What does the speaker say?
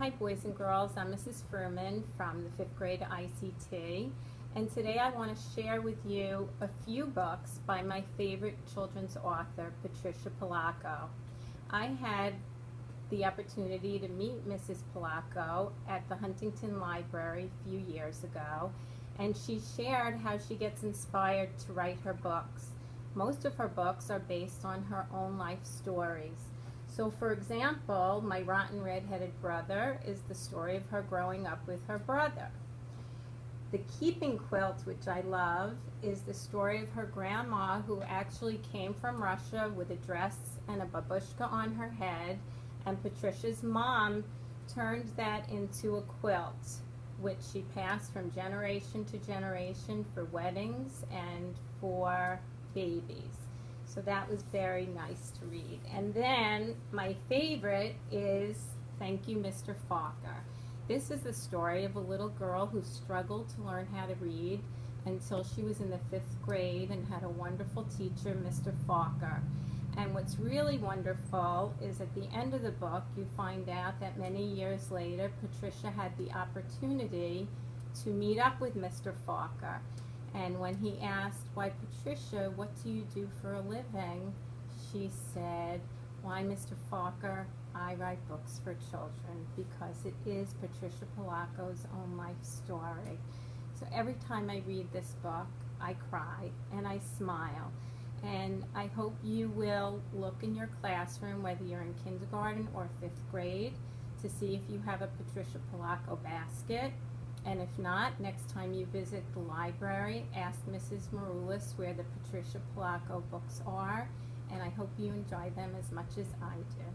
Hi boys and girls, I'm Mrs. Furman from the 5th grade ICT, and today I want to share with you a few books by my favorite children's author, Patricia Polacco. I had the opportunity to meet Mrs. Polacco at the Huntington Library a few years ago, and she shared how she gets inspired to write her books. Most of her books are based on her own life stories. So for example, My Rotten Red-Headed Brother is the story of her growing up with her brother. The Keeping Quilt, which I love, is the story of her grandma who actually came from Russia with a dress and a babushka on her head, and Patricia's mom turned that into a quilt, which she passed from generation to generation for weddings and for babies. So that was very nice to read. And then my favorite is Thank You, Mr. Fokker. This is the story of a little girl who struggled to learn how to read until she was in the 5th grade and had a wonderful teacher, Mr. Fokker. And what's really wonderful is at the end of the book you find out that many years later Patricia had the opportunity to meet up with Mr. Fokker. And when he asked, "Why, Patricia, what do you do for a living?" she said, "Why, Mr. Fokker, I write books for children," because it is Patricia Polacco's own life story. So every time I read this book, I cry and I smile. And I hope you will look in your classroom, whether you're in kindergarten or 5th grade, to see if you have a Patricia Polacco basket. And if not, next time you visit the library, ask Mrs. Maroulis where the Patricia Polacco books are, and I hope you enjoy them as much as I do.